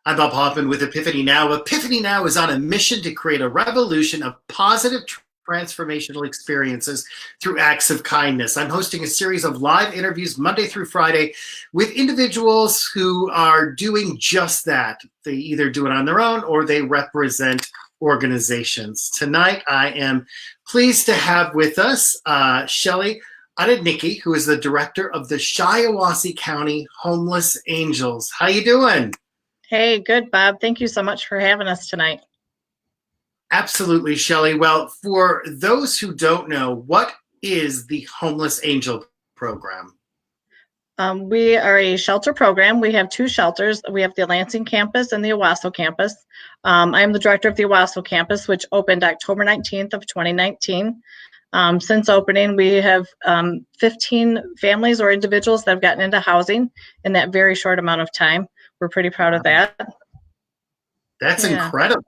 I'm Bob Hoffman with Epiphany Now. Epiphany Now is on a mission to create a revolution of positive transformational experiences through acts of kindness. I'm hosting a series of live interviews Monday through Friday with individuals who are doing just that. They either do it on their own or they represent organizations. Tonight, I am pleased to have with us Shelley, who is the director of the Shiawassee County Homeless Angels. How you doing? Hey, good, Bob. Thank you so much for having us tonight. Absolutely, Shelley. Well, for those who don't know, what is the Homeless Angel Program? We are a shelter program. We have two shelters. We have the Lansing campus and the Owasso campus. I'm the director of the Owasso campus, which opened October 19th of 2019. Since opening, we have 15 families or individuals that have gotten into housing in that very short amount of time. We're pretty proud of that. That's incredible.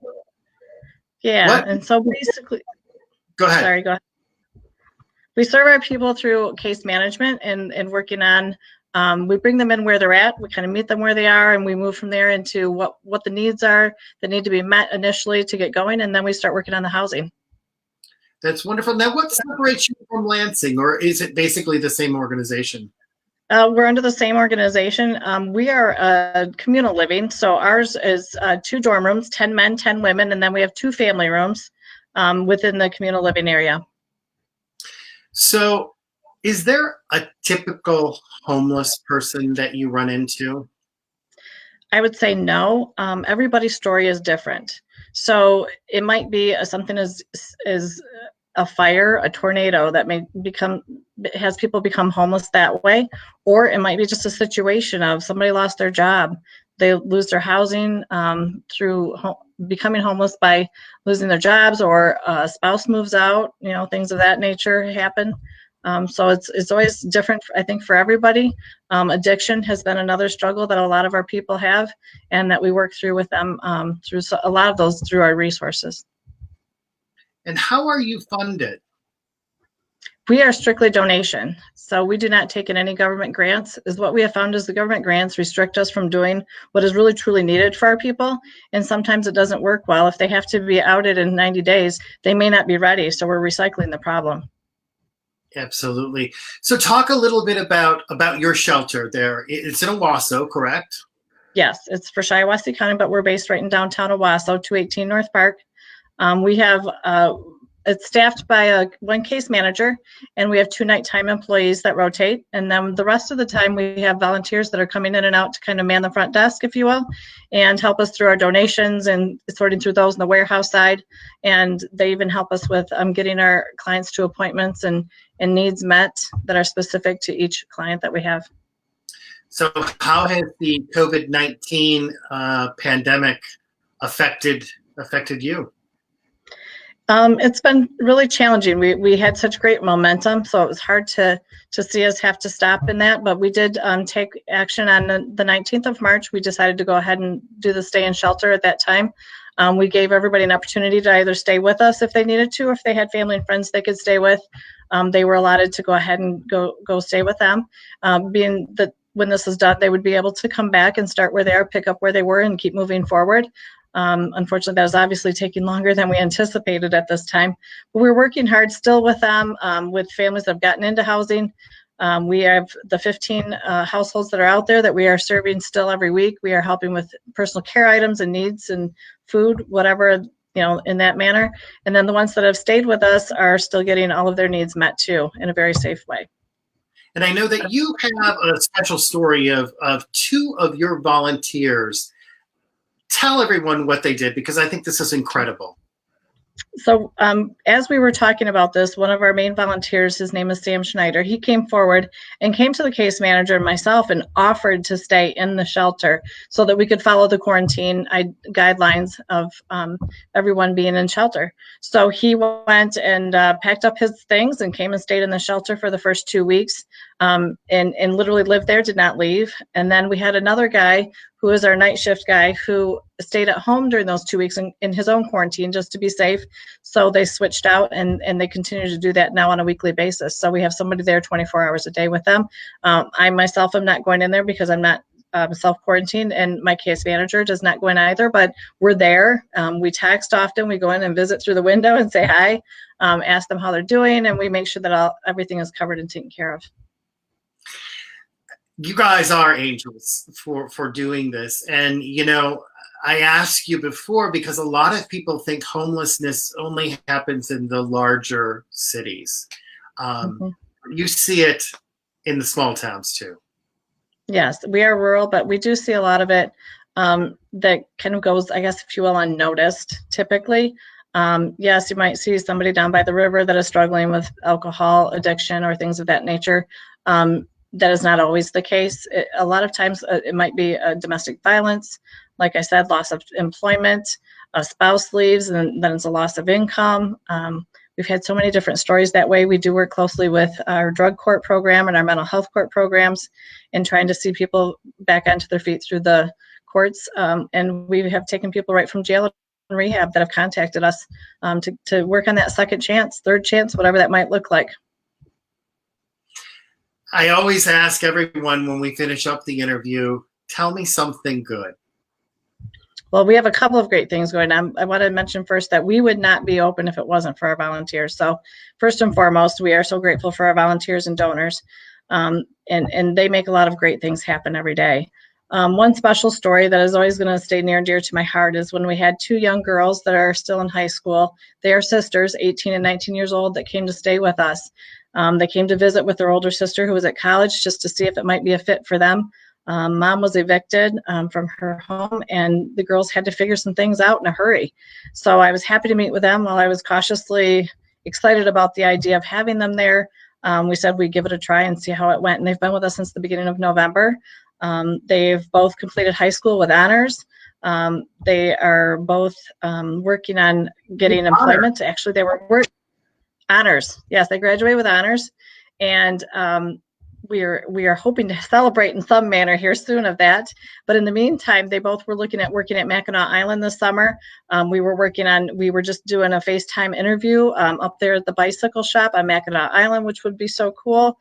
Yeah, and so basically, go ahead. Sorry, go ahead. We serve our people through case management and working on, we bring them in where they're at, we kind of meet them where they are, and we move from there into what the needs are that need to be met initially to get going, and then we start working on the housing. That's wonderful. Now, what separates you from Lansing, or is it basically the same organization? We're under the same organization. We are communal living, so ours is 2 dorm rooms, 10 men, 10 women, and then we have 2 family rooms within the communal living area. So is there a typical homeless person that you run into? I would say no. Everybody's story is different. So it might be something as a fire, a tornado that has people become homeless that way, or it might be just a situation of somebody lost their job. They lose their housing through becoming homeless by losing their jobs, or a spouse moves out, things of that nature happen. So it's always different, I think, for everybody. Addiction has been another struggle that a lot of our people have, and that we work through with them through a lot of those through our resources. And how are you funded? We are strictly donation. So we do not take in any government grants. Is what we have found is the government grants restrict us from doing what is really truly needed for our people. And sometimes it doesn't work well. If they have to be outed in 90 days, they may not be ready. So we're recycling the problem. Absolutely. So talk a little bit about your shelter there. It's in Owasso, correct? Yes, it's for Shiawassee County, but we're based right in downtown Owasso, 218 North Park. We have it's staffed by one case manager, and we have 2 nighttime employees that rotate. And then the rest of the time, we have volunteers that are coming in and out to kind of man the front desk, if you will, and help us through our donations and sorting through those in the warehouse side. And they even help us with getting our clients to appointments and needs met that are specific to each client that we have. So how has the COVID-19 pandemic affected you? It's been really challenging. We had such great momentum, so it was hard to see us have to stop in that. But we did take action on the 19th of March. We decided to go ahead and do the stay in shelter at that time. We gave everybody an opportunity to either stay with us if they needed to, or if they had family and friends they could stay with. They were allotted to go ahead and go stay with them. Being that when this is done, they would be able to come back and start where they are, pick up where they were, and keep moving forward. Unfortunately, that was obviously taking longer than we anticipated at this time. But we're working hard still with them, with families that have gotten into housing. We have the 15 households that are out there that we are serving still every week. We are helping with personal care items and needs and food, whatever, in that manner. And then the ones that have stayed with us are still getting all of their needs met too, in a very safe way. And I know that you have a special story of 2 of your volunteers. Tell everyone what they did, because I think this is incredible. So as we were talking about this, one of our main volunteers, his name is Sam Schneider, he came forward and came to the case manager and myself and offered to stay in the shelter so that we could follow the quarantine guidelines of everyone being in shelter. So he went and packed up his things and came and stayed in the shelter for the first 2 weeks, and literally lived there, did not leave. And then we had another guy who is our night shift guy, who stayed at home during those 2 weeks in his own quarantine just to be safe. So they switched out, and they continue to do that now on a weekly basis. So we have somebody there 24 hours a day with them. I myself am not going in there because I'm not self-quarantine, and my case manager does not go in either, but we're there. We text often. We go in and visit through the window and say hi, ask them how they're doing, and we make sure that everything is covered and taken care of. You guys are angels for doing this. And, you know, I asked you before because a lot of people think homelessness only happens in the larger cities. You see it in the small towns too. Yes, we are rural, but we do see a lot of it that kind of goes, I guess, if you will, unnoticed typically. Yes, you might see somebody down by the river that is struggling with alcohol addiction or things of that nature. That is not always the case. A lot of times it might be domestic violence, like I said, loss of employment, a spouse leaves, and then it's a loss of income. We've had so many different stories that way. We do work closely with our drug court program and our mental health court programs in trying to see people back onto their feet through the courts. And we have taken people right from jail and rehab that have contacted us to work on that second chance, third chance, whatever that might look like. I always ask everyone when we finish up the interview, tell me something good. Well, we have a couple of great things going on. I want to mention first that we would not be open if it wasn't for our volunteers. So first and foremost, we are so grateful for our volunteers and donors, and they make a lot of great things happen every day. One special story that is always going to stay near and dear to my heart is when we had two young girls that are still in high school. They are sisters, 18 and 19 years old, that came to stay with us. They came to visit with their older sister who was at college just to see if it might be a fit for them. Mom was evicted from her home, and the girls had to figure some things out in a hurry. So I was happy to meet with them while I was cautiously excited about the idea of having them there. We said we'd give it a try and see how it went, and they've been with us since the beginning of November. They've both completed high school with honors. They are both working on getting employment. Actually, they were honors. Yes, they graduated with honors, and we are hoping to celebrate in some manner here soon of that. But in the meantime, they both were looking at working at Mackinac Island this summer. We were just doing a FaceTime interview up there at the bicycle shop on Mackinac Island, which would be so cool,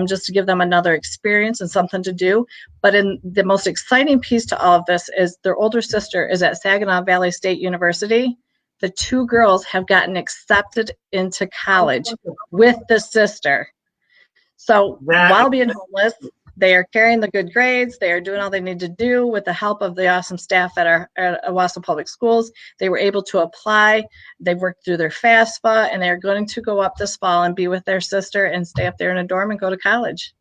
just to give them another experience and something to do. But in the most exciting piece to all of this is their older sister is at Saginaw Valley State University. The two girls have gotten accepted into college with the sister. So while being homeless, they are carrying the good grades. They are doing all they need to do with the help of the awesome staff at Owasso Public Schools. They were able to apply. They worked through their FAFSA, and they're going to go up this fall and be with their sister and stay up there in a dorm and go to college.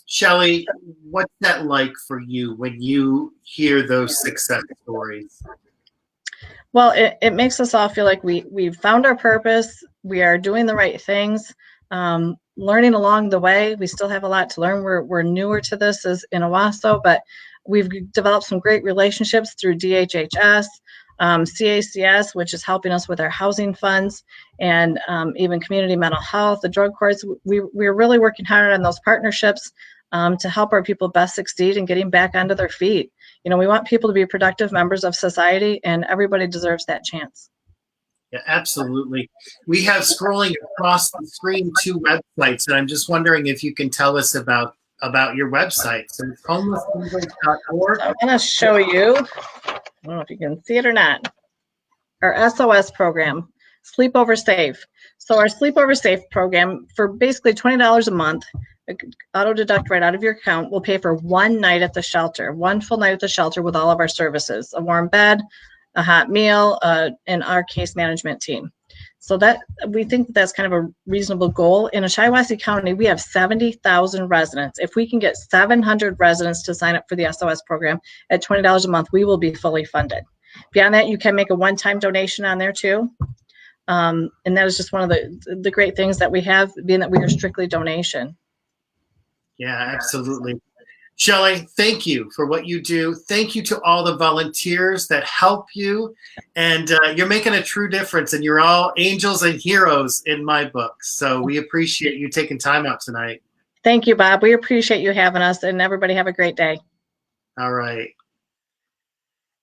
Shelley, what's that like for you when you hear those success stories? Well, it makes us all feel like we've found our purpose. We are doing the right things. Learning along the way. We still have a lot to learn. We're newer to this as in Owasso, but we've developed some great relationships through DHHS, CACS, which is helping us with our housing funds, and even community mental health, the drug courts. We're really working hard on those partnerships to help our people best succeed in getting back onto their feet. You know, we want people to be productive members of society, and everybody deserves that chance. Yeah, absolutely. We have scrolling across the screen 2 websites, and I'm just wondering if you can tell us about your website. So it's homelessenglish.org. I'm going to show you, I don't know if you can see it or not, our SOS program, Sleepover Safe. So our Sleepover Safe program, for basically $20 a month, auto deduct right out of your account, will pay for one night at the shelter, one full night at the shelter with all of our services, a warm bed, a hot meal, and our case management team. So that we think that's kind of a reasonable goal. In Shiawassee County, we have 70,000 residents. If we can get 700 residents to sign up for the SOS program at $20 a month, we will be fully funded. Beyond that, you can make a one-time donation on there too. And that is just one of the great things that we have, being that we are strictly donation. Yeah, absolutely. Shelley, thank you for what you do. Thank you to all the volunteers that help you. And you're making a true difference, and you're all angels and heroes in my book. So we appreciate you taking time out tonight. Thank you, Bob. We appreciate you having us, and everybody have a great day. All right.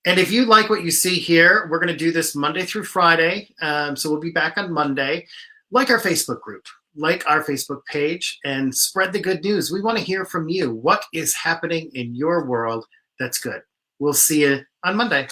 And if you like what you see here, we're going to do this Monday through Friday. So we'll be back on Monday. Like our Facebook group. like our Facebook page, and spread the good news. We want to hear from you. What is happening in your world that's good? We'll see you on Monday.